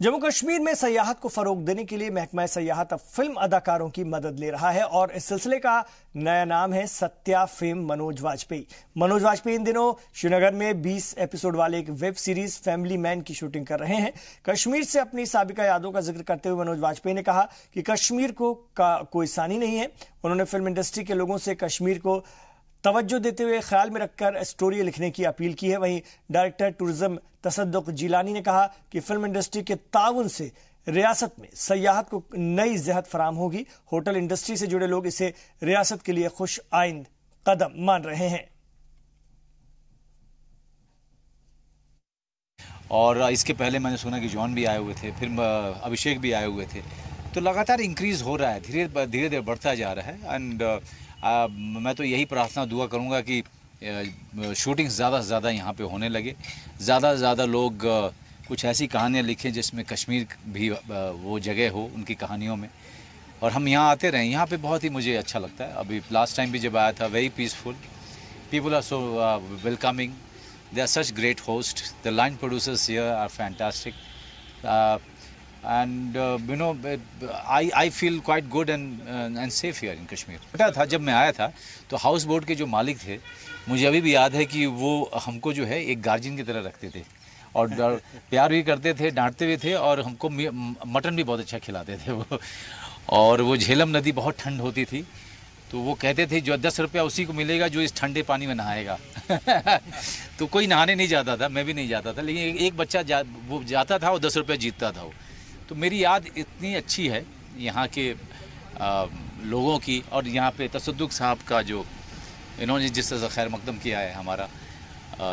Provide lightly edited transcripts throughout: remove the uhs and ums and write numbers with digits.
जम्मू कश्मीर में सयाहत को फरोग देने के लिए महकमा सयाहत अब फिल्म अदाकारों की मदद ले रहा है और इस सिलसिले का नया नाम है सत्या फेम मनोज वाजपेयी। मनोज वाजपेयी इन दिनों श्रीनगर में 20 एपिसोड वाले एक वेब सीरीज फैमिली मैन की शूटिंग कर रहे हैं। कश्मीर से अपनी साबिका यादों का जिक्र करते हुए मनोज वाजपेयी ने कहा कि कश्मीर को कोई सानी नहीं है। उन्होंने फिल्म इंडस्ट्री के लोगों से कश्मीर को तवज्जो देते हुए ख्याल में रखकर स्टोरी लिखने की अपील की है। वहीं डायरेक्टर टूरिज्म तसद्दुक जिलानी ने कहा कि फिल्म इंडस्ट्री के ताउन से रियासत में सयाहत को नई सेहत फराम होगी। होटल इंडस्ट्री से जुड़े लोग इसे रियासत के लिए खुश आइंद कदम मान रहे हैं। और इसके पहले मैंने सुना कि जॉन भी आए हुए थे, फिर अभिषेक भी आए हुए थे, तो लगातार इंक्रीज हो रहा है, धीरे धीरे बढ़ता जा रहा है। एंड मैं तो यही प्रार्थना दुआ करूंगा कि शूटिंग ज़्यादा से ज़्यादा यहाँ पे होने लगे, ज़्यादा से ज़्यादा लोग कुछ ऐसी कहानियाँ लिखें जिसमें कश्मीर भी वो जगह हो उनकी कहानियों में, और हम यहाँ आते रहें। यहाँ पे बहुत ही मुझे अच्छा लगता है। अभी लास्ट टाइम भी जब आया था, very peaceful, people are so welcoming, they are such great host, the line producers here are fantastic and you know I feel quite good and safe here in Kashmir। पता था जब मैं आया था तो हाउस बोट के जो मालिक थे, मुझे अभी भी याद है कि वो हमको जो है एक गार्जियन की तरह रखते थे और प्यार भी करते थे, डांटते भी थे, और हमको मटन भी बहुत अच्छा खिलाते थे वो। और वो झेलम नदी बहुत ठंड होती थी, तो वो कहते थे जो 10 रुपया उसी को मिलेगा जो इस ठंडे पानी में नहाएगा। तो कोई नहाने नहीं जाता था, मैं भी नहीं जाता था, लेकिन एक बच्चा वो जाता था और 10 रुपया जीतता था वो। तो मेरी याद इतनी अच्छी है यहाँ के लोगों की, और यहाँ पे तसद्दुक साहब का जो इन्होंने जिस तरह से खैर मकदम किया है हमारा,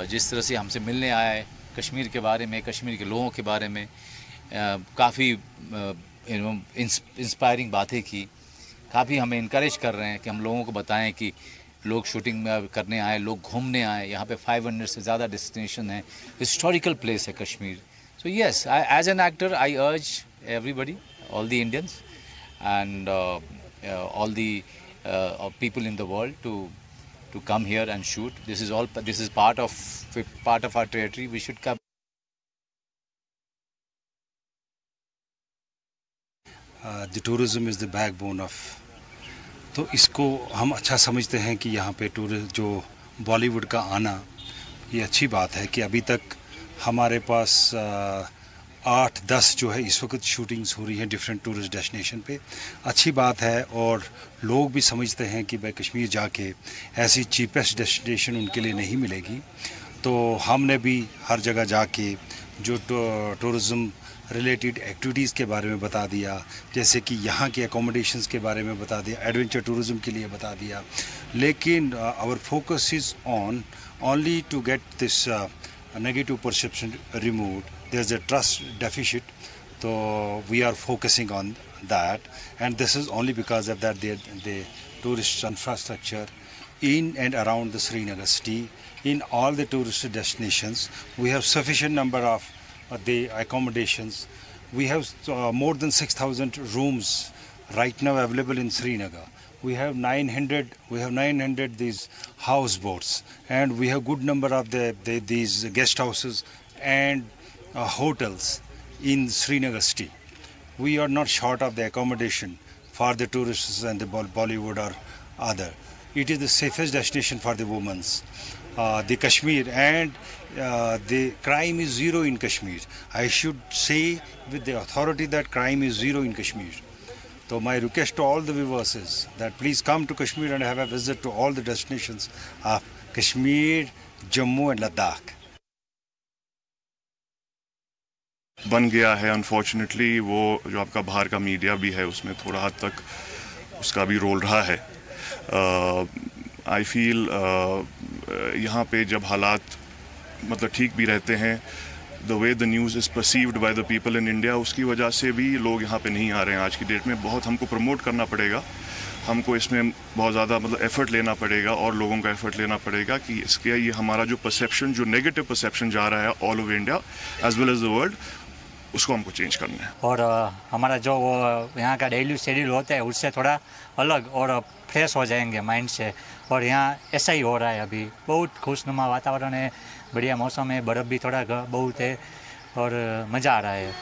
जिस तरह से हमसे मिलने आया है, कश्मीर के बारे में, कश्मीर के लोगों के बारे में काफ़ी इंस्पायरिंग बातें की, काफ़ी हमें इनकरेज कर रहे हैं कि हम लोगों को बताएं कि लोग शूटिंग करने आए, लोग घूमने आए। यहाँ पे 500 से ज़्यादा डेस्टिनेशन है, हिस्टोरिकल प्लेस है Kashmir. So yes, as an actor, I urge everybody, all the Indians, and all the people in the world to come here and shoot. This is part of our territory. We should come. The tourism is the backbone of. तो इसको हम अच्छा समझते हैं कि यहाँ पे जो बॉलीवुड का आना, ये अच्छी बात है कि अभी तक हमारे पास 8-10 जो है इस वक्त शूटिंग्स हो रही हैं डिफरेंट टूरिस्ट डेस्टिनेशन पे। अच्छी बात है, और लोग भी समझते हैं कि भाई कश्मीर जाके ऐसी चीपेस्ट डेस्टिनेशन उनके लिए नहीं मिलेगी। तो हमने भी हर जगह जाके जो टूरिज़म रिलेटेड एक्टिविटीज़ के बारे में बता दिया, जैसे कि यहाँ के एकोमोडेशंस के बारे में बता दिया, एडवेंचर टूरिज़म के लिए बता दिया। लेकिन our focus is on only to get this negative perception removed. There's a trust deficit, so we are focusing on that, and this is only because of that the tourist infrastructure in and around the Srinagar city, in all the tourist destinations. We have sufficient number of the accommodations. We have more than 6,000 rooms right now available in Srinagar. We have 900 these houseboats, and we have good number of these guest houses and hotels in Srinagar city. We are not short of the accommodation for the tourists and the Bollywood or other. It is the safest destination for the women. The Kashmir, and the crime is zero in Kashmir. I should say with the authority that crime is zero in Kashmir. So my request to all the viewers is that please come to Kashmir and have a visit to all the destinations of Kashmir, Jammu and Ladakh. बन गया है unfortunately, वो जो आपका बाहर का media भी है उसमें थोड़ा हद तक उसका भी रोल रहा है। आई फील यहाँ पे जब हालात मतलब ठीक भी रहते हैं, the way the news is perceived by the people in India, उसकी वजह से भी लोग यहाँ पे नहीं आ रहे हैं आज की डेट में। बहुत हमको प्रमोट करना पड़ेगा, हमको इसमें बहुत ज़्यादा मतलब एफर्ट लेना पड़ेगा, और लोगों का एफर्ट लेना पड़ेगा कि इसके ये हमारा जो परसेप्शन, जो नेगेटिव परसेप्शन जा रहा है all over India as well as the world, उसको हमको चेंज करना है। और हमारा जो यहाँ का डेली शेड्यूल होता है उससे थोड़ा अलग और फ्रेश हो जाएंगे माइंड से, और यहाँ ऐसा ही हो रहा है। अभी बहुत खुशनुमा वातावरण है, बढ़िया मौसम है, बर्फ़ भी थोड़ा बहुत है और मज़ा आ रहा है।